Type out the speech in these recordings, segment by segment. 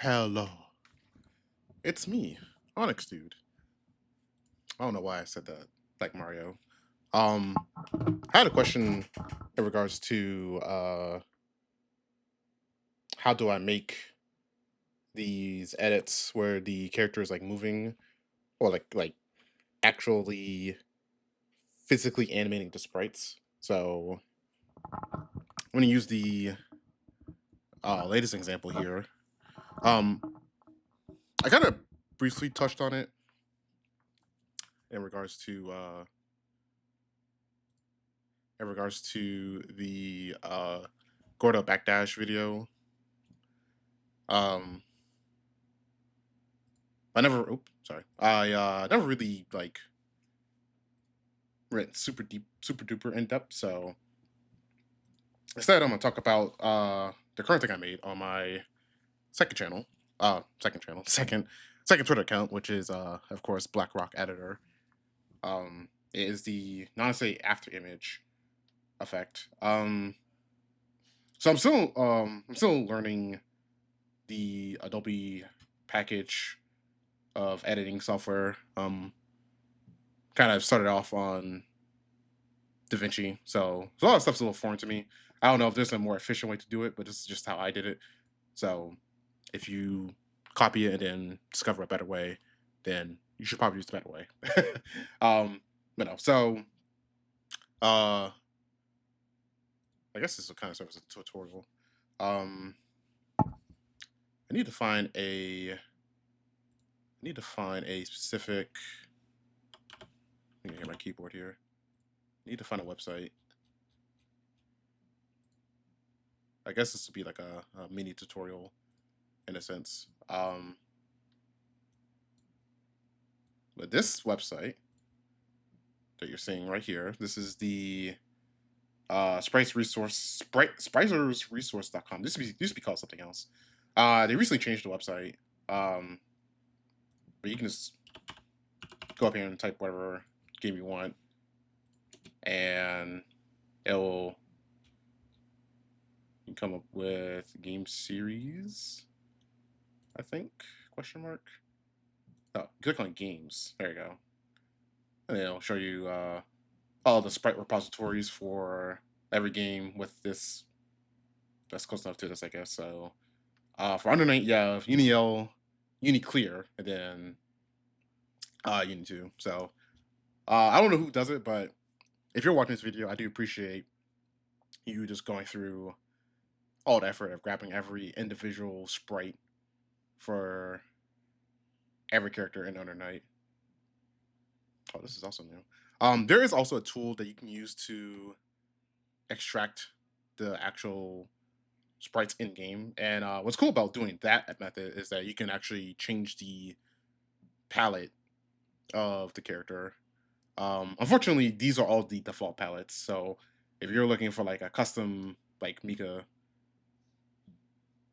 Hello, it's me, Onyx Dude. I don't know why I said that like Mario. I had a question in regards to how do I make these edits where the character is like moving or like actually physically animating the sprites. So I'm gonna use the latest example here. Um, I kind of briefly touched on it in regards to the Gordo Backdash video. Um, I never. Oops, sorry. I never really like went super deep, super duper in depth. So instead, I'm gonna talk about the current thing I made on my second channel. Second channel, second Twitter account, which is of course BlackRock Editor. It is the Nanase after image effect. So I'm still learning the Adobe package of editing software. Kind of started off on DaVinci, so a lot of stuff's a little foreign to me. I don't know if there's a more efficient way to do it, but this is just how I did it. So if you copy it and then discover a better way, then you should probably use the better way. So uh, I guess this will kind of serve as a tutorial. Um, I need to find a specific. Let me hear my keyboard here. I need to find a website. I guess this would be like a mini tutorial in a sense. But this website that you're seeing right here, this is the Spricersresource.com. This used to be called something else. They recently changed the website. Um, but you can just go up here and type whatever game you want, and it'll you can come up with game series. I think question mark. Oh, click on games. There you go, and it'll show you all the sprite repositories for every game with this. That's close enough to this, I guess. So for Undernight, you have UniL, UniClear, and then Uni2. So I don't know who does it, but if you're watching this video, I do appreciate you just going through all the effort of grabbing every individual sprite for every character in Undernight. Oh, this is also new. There is also a tool that you can use to extract the actual sprites in game. And what's cool about doing that method is that you can actually change the palette of the character. Unfortunately, these are all the default palettes. So if you're looking for like a custom like Mika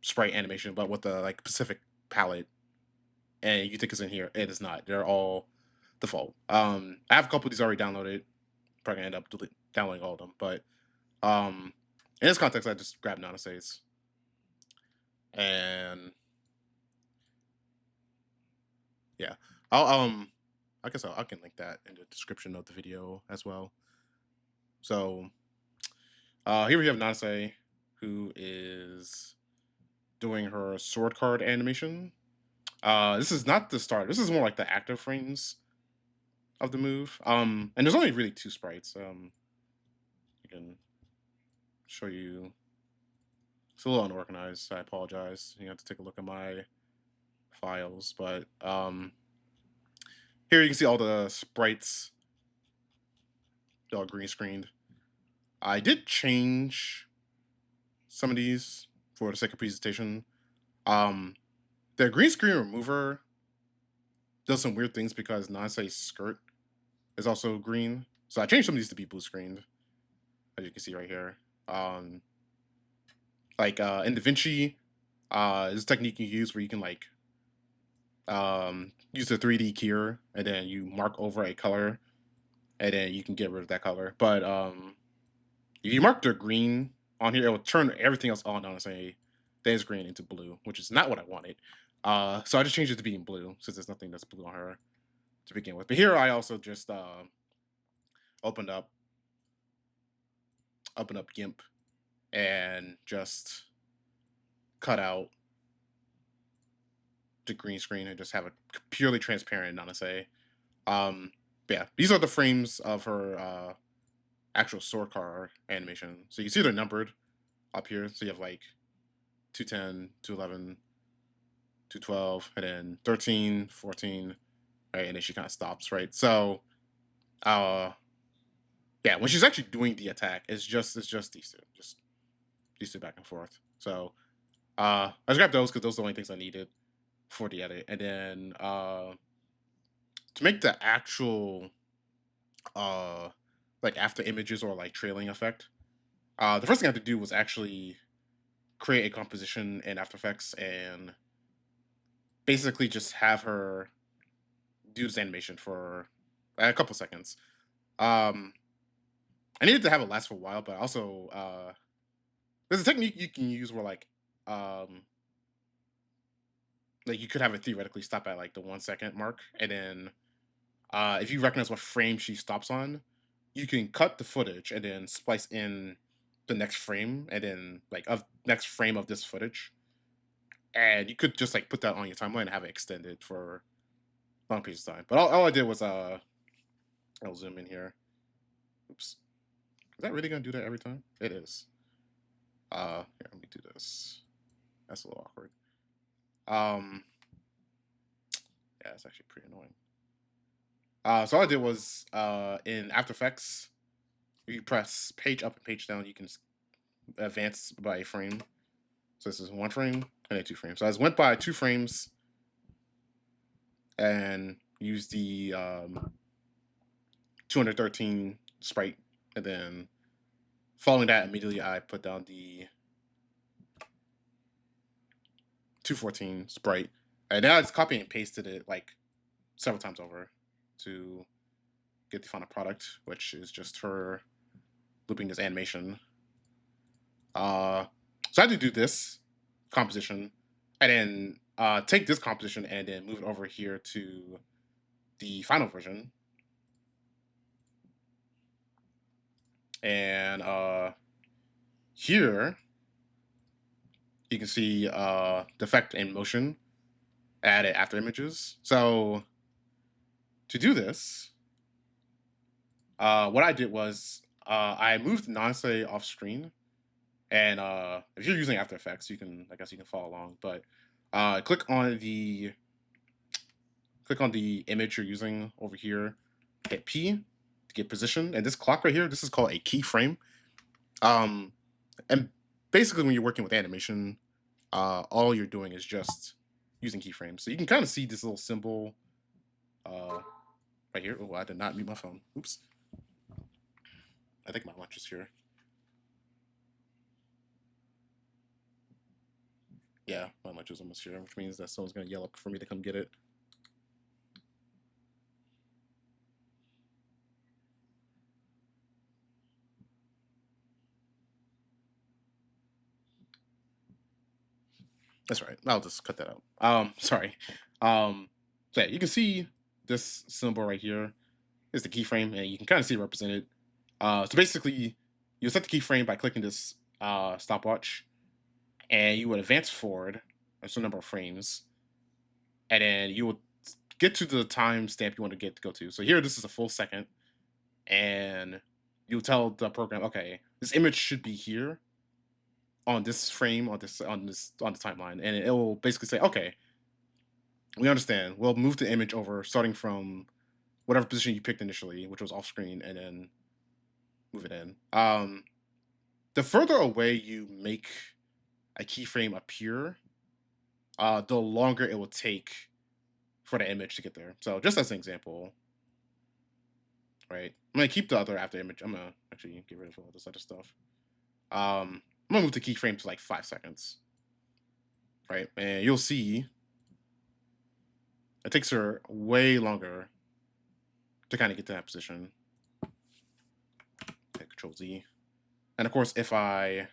sprite animation, but with the like Pacific palette, and you think it's in here, it is not. They're all default. I have a couple of these already downloaded. Probably gonna end up downloading all of them, but in this context, I just grabbed Nanase's and yeah, I'll I guess I can link that in the description of the video as well. So here we have Nanase, who is doing her sword card animation. This is not the start. This is more like the active frames of the move. And there's only really two sprites. I can show you. It's a little unorganized. So I apologize. You have to take a look at my files, but here you can see all the sprites, all green screened. I did change some of these for the sake of presentation. Um, the green screen remover does some weird things because Nanse's skirt is also green. So I changed some of these to be blue screened, as you can see right here. In DaVinci, this technique you use where you can like use the 3D keyer and then you mark over a color and then you can get rid of that color. But if you mark the green on here, it will turn everything else on Nanase there's green into blue, which is not what I wanted. So I just changed it to being blue since there's nothing that's blue on her to begin with. But here I also just opened up GIMP and just cut out the green screen and just have a purely transparent Nanase. Yeah, these are the frames of her actual sword car animation. So you can see they're numbered up here. So you have like 210, 211, 212, and then 13, 14, right? And then she kind of stops, right? So yeah, when she's actually doing the attack, it's just these two back and forth. So I just grabbed those because those are the only things I needed for the edit. And then to make the actual like after images or like trailing effect, the first thing I had to do was actually create a composition in After Effects and basically just have her do this animation for a couple seconds. I needed to have it last for a while, but also there's a technique you can use where like you could have it theoretically stop at like the 1 second mark, and then if you recognize what frame she stops on, you can cut the footage and then splice in the next frame, and then like of next frame of this footage, and you could just like put that on your timeline and have it extended for long periods of time. But all I did was I'll zoom in here. Oops, is that really gonna do that every time? It is. Here, let me do this. That's a little awkward. Yeah, it's actually pretty annoying. So all I did was in After Effects, you press page up and page down. You can advance by a frame. So this is 1 frame and then 2 frames. So I just went by 2 frames and used the 213 sprite, and then following that immediately I put down the 214 sprite, and then I just copied and pasted it like several times over to get the final product, which is just her looping this animation. So I had to do this composition, and then take this composition and then move it over here to the final version. And here you can see the effect in motion added after images. So to do this, what I did was I moved Nanase off screen. And if you're using After Effects, I guess you can follow along. But click on the image you're using over here. Hit P to get position. And this clock right here, this is called a keyframe. And basically, when you're working with animation, all you're doing is just using keyframes. So you can kind of see this little symbol right here. Oh, I did not mute my phone. Oops. I think my lunch is here. Yeah, my lunch is almost here, which means that someone's going to yell up for me to come get it. That's right. I'll just cut that out. Sorry. So yeah, you can see this symbol right here is the keyframe, and you can kind of see it represented. So basically, you set the keyframe by clicking this stopwatch, and you would advance forward a certain number of frames, and then you would get to the timestamp you want to go to. So here, this is a full second, and you tell the program, okay, this image should be here on this frame on the timeline, and it will basically say, okay, we understand. We'll move the image over starting from whatever position you picked initially, which was off screen, and then move it in. The further away you make a keyframe appear, the longer it will take for the image to get there. So just as an example, right? I'm gonna keep the other after image. I'm gonna actually get rid of all this other stuff. I'm gonna move the keyframe to like 5 seconds, right? And you'll see it takes her way longer to kind of get to that position. Control Z. And of course, if I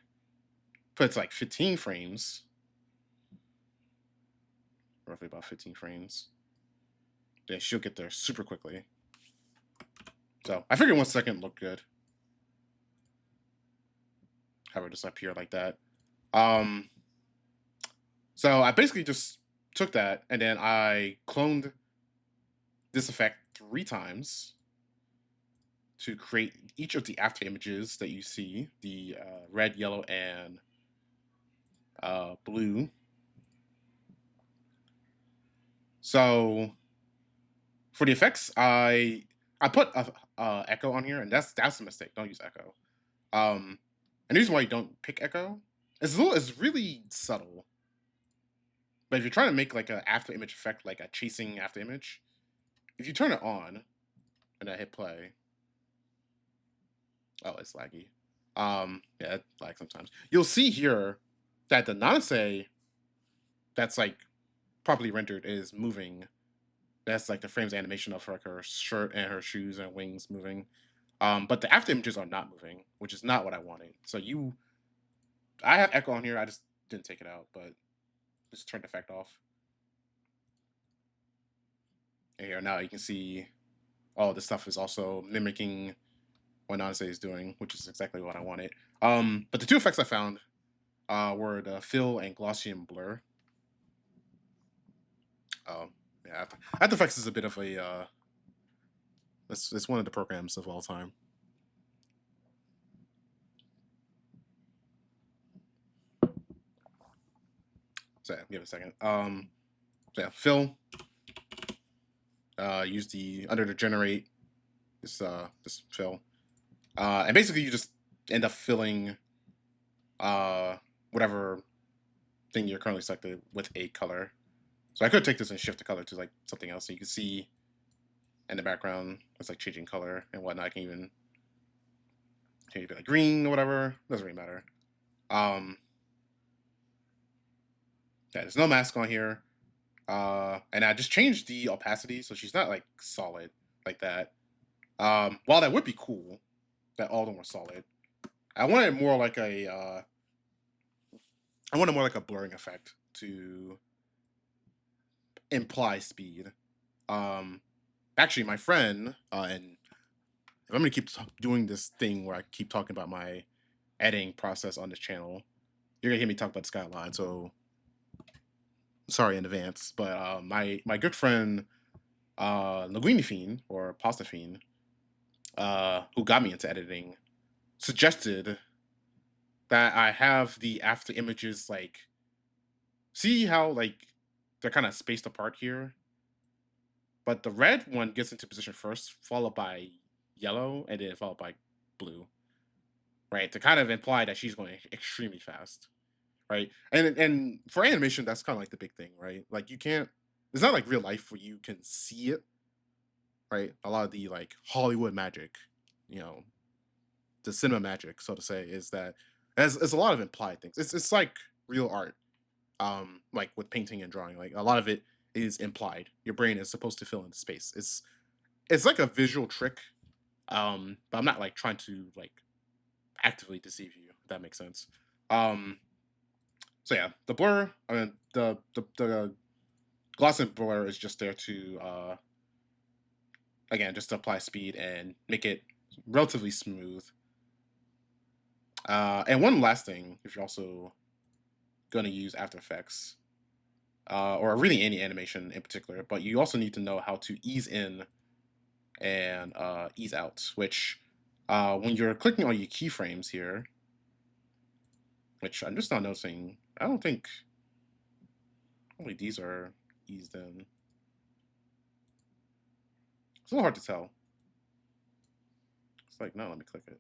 put it to like 15 frames, roughly about 15 frames. Yeah, she'll get there super quickly. So I figured 1 second looked good. Have her just up here like that. So I basically just took that and then I cloned this effect 3 times to create each of the after images that you see, the red, yellow, and blue. So for the effects, I put a echo on here, and that's a mistake. Don't use echo. And the reason why you don't pick echo is it's really subtle. But if you're trying to make like an after image effect, like a chasing after image, if you turn it on and I hit play, oh, it's laggy. Yeah, it lags sometimes. You'll see here that the Nanase that's like properly rendered is moving. That's like the frames animation of her shirt and her shoes and wings moving. But the after images are not moving, which is not what I wanted. So I have echo on here. I just didn't take it out, but just turned the effect off. And here now you can see all this stuff is also mimicking what Nanase is doing, which is exactly what I wanted. But the 2 effects I found were the fill and Gaussian blur. Yeah, After Effects is a bit of a it's one of the programs of all time. So yeah, give it a second. So yeah, fill. Use the under the generate this fill, and basically you just end up filling whatever thing you're currently selected with a color. So I could take this and shift the color to like something else, so you can see in the background it's like changing color and whatnot. I can even change it like green or whatever. Doesn't really matter. Yeah, there's no mask on here. And I just changed the opacity so she's not like solid like that. While that would be cool, that all of them were solid, I wanted more like a blurring effect to imply speed. Actually, my friend, and if I'm gonna keep doing this thing where I keep talking about my editing process on this channel, you're gonna hear me talk about this guy a lot. So sorry in advance, but my good friend Linguini Fiend or Pasta Fiend, who got me into editing, suggested that I have the after images like see how like they're kind of spaced apart here, but the red one gets into position first, followed by yellow, and then followed by blue, right? To kind of imply that she's going extremely fast, right? And for animation, that's kind of like the big thing, right? Like you can't. It's not like real life where you can see it, right? A lot of the like Hollywood magic, you know, the cinema magic, so to say, is that it's a lot of implied things. It's like real art, like with painting and drawing. Like a lot of it is implied. Your brain is supposed to fill in the space. It's like a visual trick, but I'm not like trying to like actively deceive you. If that makes sense. Um, so yeah, the blur. I mean, the gloss and blur is just there to again just to apply speed and make it relatively smooth. And one last thing, if you're also going to use After Effects, or really any animation in particular, but you also need to know how to ease in and ease out, which when you're clicking on your keyframes here, which I'm just not noticing, I don't think only these are eased in. It's a little hard to tell. It's like, no, let me click it.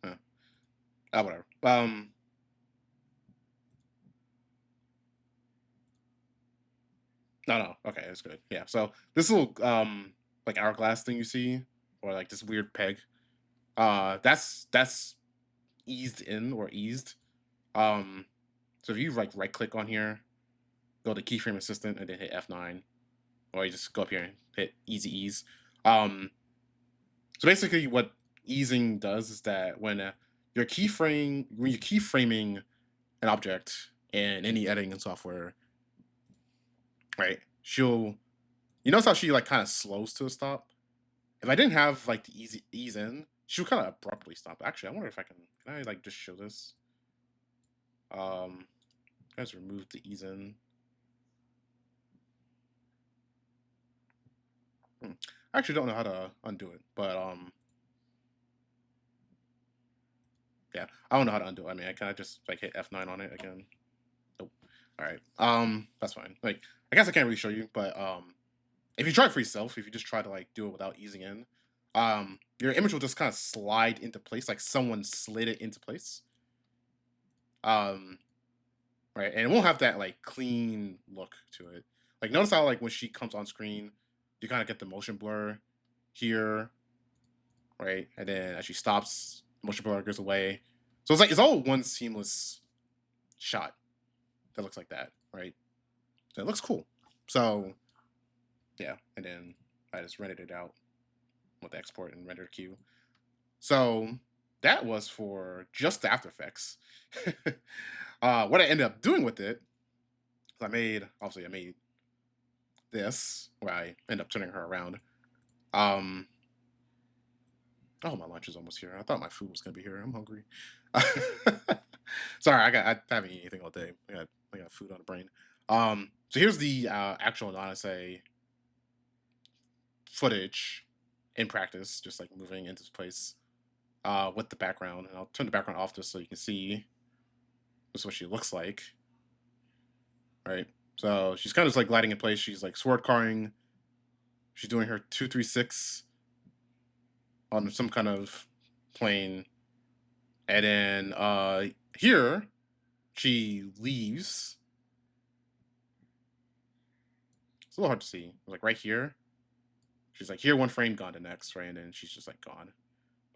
Huh. Whatever. No, okay, that's good. Yeah, so this little like hourglass thing you see, or like this weird peg, that's eased in or eased. Um, so if you like right click on here, go to keyframe assistant and then hit F9, or you just go up here and hit easy ease. So basically, what easing does is that when when you're keyframing an object in any editing software, right? You notice how she like kind of slows to a stop. If I didn't have like the ease in, she would kind of abruptly stop. Actually, I wonder if can I like just show this? Let's remove the ease in. I actually don't know how to undo it, but yeah, I don't know how to undo it. I mean, I kind of just like hit F9 on it again. Nope. All right. That's fine. Like, I guess I can't really show you, but if you try it for yourself, if you just try to like do it without easing in, your image will just kind of slide into place, like someone slid it into place. Um, right, and it won't have that like clean look to it. Like, notice how like when she comes on screen, you kind of get the motion blur here, right, and then as she stops, motion blur goes away. So it's like it's all one seamless shot that looks like that, right? So it looks cool. So yeah, and then I just rendered it out with the export and render queue. So that was for just the After Effects. What I ended up doing with it, I made this where I end up turning her around. Um, oh, my lunch is almost here. I thought my food was gonna be here. I'm hungry. Sorry, I haven't eaten anything all day. I got food on the brain. So here's the actual Nanase footage in practice, just like moving into place with the background. And I'll turn the background off just so you can see just what she looks like. Right. So she's kind of just like gliding in place. She's like sword carring. She's doing her 236 on some kind of plane. And then here she leaves. It's a little hard to see. Like right here. She's like here one frame, gone the next, right? And then she's just like gone.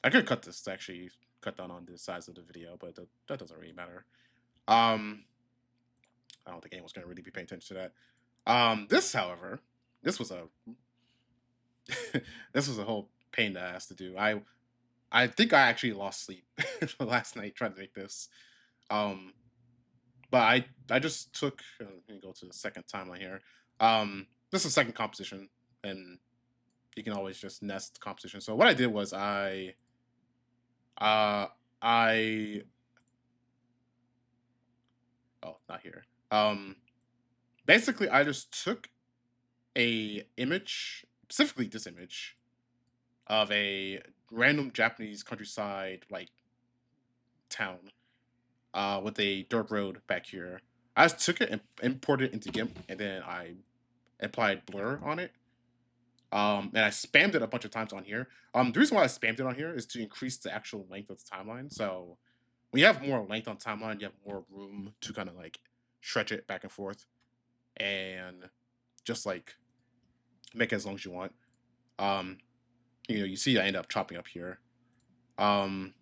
I could cut this to actually cut down on the size of the video, but that doesn't really matter. I don't think anyone's gonna really be paying attention to that. This, however, this was a this was a whole pain in the ass to do. I think I actually lost sleep last night trying to make this. Um, but I just took. Let me go to the second timeline here. This is second composition, and you can always just nest composition. So what I did was uh I oh not here. Basically I just took a image, specifically this image of a random Japanese countryside like town with a dirt road back here. I just took it and imported it into GIMP, and then I applied blur on it. And I spammed it a bunch of times on here. The reason why I spammed it on here is to increase the actual length of the timeline. So when you have more length on timeline, you have more room to kind of like stretch it back and forth and just like make it as long as you want. Um, you see I end up chopping up here. Um,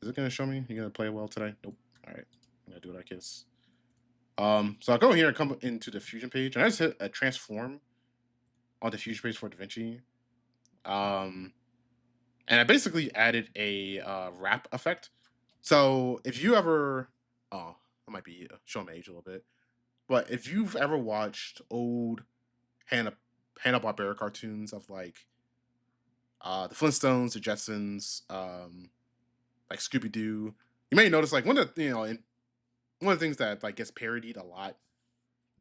is it gonna show me? You gonna play well today? Nope. All right, I'm gonna do it like this. So I'll go here and come into the Fusion page, and I just hit a transform on the Fusion page for DaVinci. And I basically added a wrap effect. So if you ever, oh, I might be showing my age a little bit, but if you've ever watched old Hanna Barbera cartoons of like the Flintstones, the Jetsons, like Scooby Doo, you may notice like one of the one of the things that like gets parodied a lot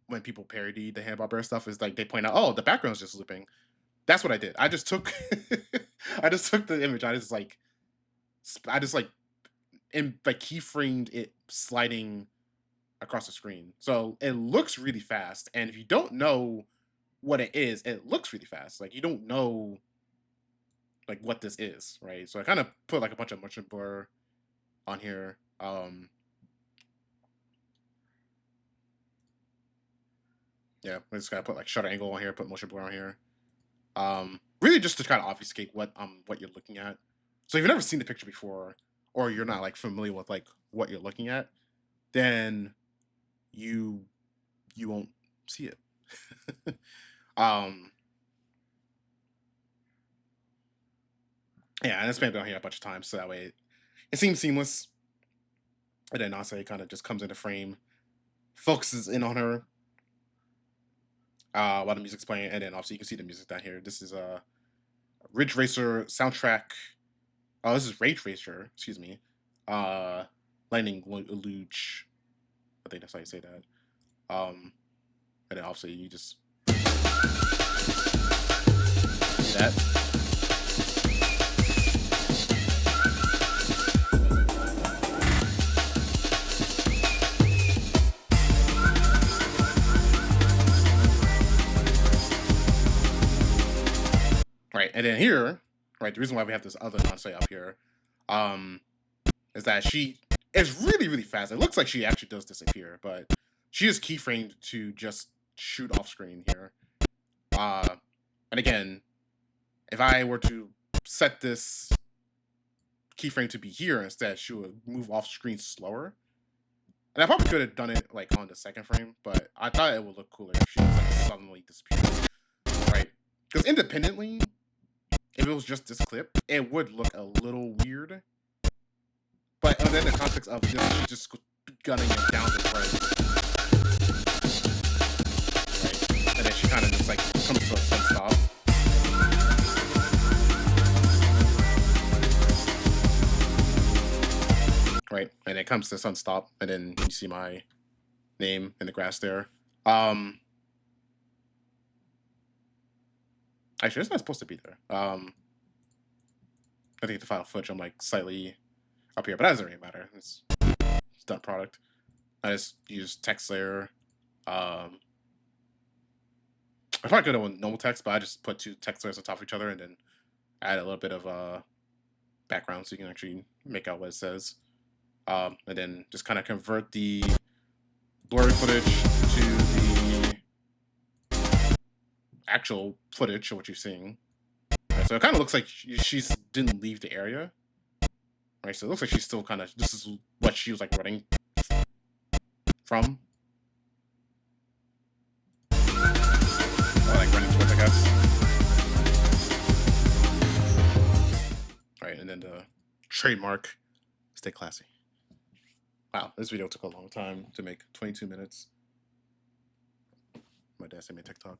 when people parody the Hanna Barbera stuff is like they point out, oh, the background's just looping. That's what I did. I just took I just took the image. I just like keyframed it sliding across the screen. So it looks really fast. And if you don't know what it is, it looks really fast. Like you don't know like what this is, right? So I kind of put like a bunch of motion blur on here. Yeah, I just gotta put like shutter angle on here, put motion blur on here. Really just to kind of obfuscate what you're looking at. So if you've never seen the picture before, or you're not like familiar with like what you're looking at, then you won't see it. um yeah, and I spammed it on here a bunch of times so that way it seems seamless. And then Nanase kind of just comes into frame, focuses in on her while the music's playing, and then obviously you can see the music down here. This is a Ridge Racer soundtrack. Oh, this is Rage Racer. Excuse me. Uh, Lightning Luge. I think that's how you say that. And then obviously you just do that. Right, and then here, right, the reason why we have this other Nanase up here, um, is that she is really, really fast. It looks like she actually does disappear, but she is keyframed to just shoot off screen here. And again, if I were to set this keyframe to be here instead, she would move off screen slower. And I probably could have done it like on the second frame, but I thought it would look cooler if she was like suddenly disappeared, right? Because independently, if it was just this clip, it would look a little weird. But within the context of this, she's just gunning it down the right. Right? And then she kind of just like comes to a sudden stop. Right? And it comes to a sudden stop, and then you see my name in the grass there. Actually, it's not supposed to be there. I think the final footage I'm like slightly up here, but that doesn't really matter. It's done product. I just use text layer. I probably could have went normal text, but I just put two text layers on top of each other and then add a little bit of background so you can actually make out what it says. And then just kind of convert the blurry footage to the actual footage of what you're seeing. Right, so it kind of looks like she didn't leave the area. Right, so it looks like she's still kind of, this is what she was like running from. Or like running towards, I guess. Right, and then the trademark, stay classy. Wow, this video took a long time to make, 22 minutes. My dad sent me a TikTok.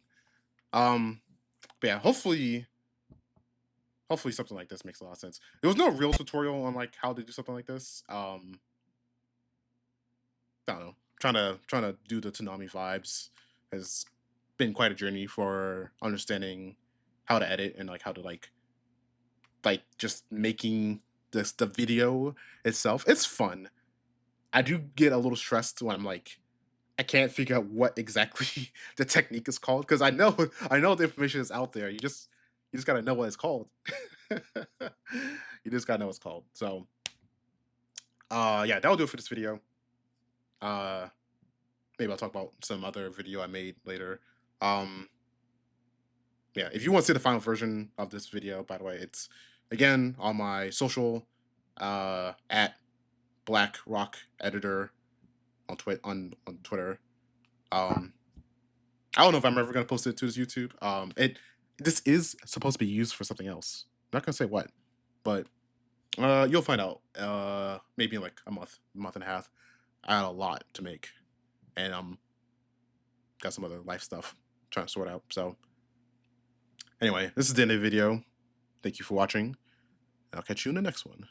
But yeah, hopefully something like this makes a lot of sense. There was no real tutorial on like how to do something like this. I don't know. Trying to do the Toonami vibes has been quite a journey for understanding how to edit and like how to like just making the video itself. It's fun. I do get a little stressed when I'm like, I can't figure out what exactly the technique is called because I know the information is out there. You just gotta know what it's called. You just gotta know what it's called. So yeah, that'll do it for this video. Maybe I'll talk about some other video I made later. Yeah, if you want to see the final version of this video, by the way, it's again on my social at Black Rock Editor on Twitter. I don't know if I'm ever gonna post it to this YouTube. This is supposed to be used for something else. I'm not gonna say what, but you'll find out. Maybe in like a month and a half. I had a lot to make, and got some other life stuff trying to sort out. So anyway, this is the end of the video. Thank you for watching. I'll catch you in the next one.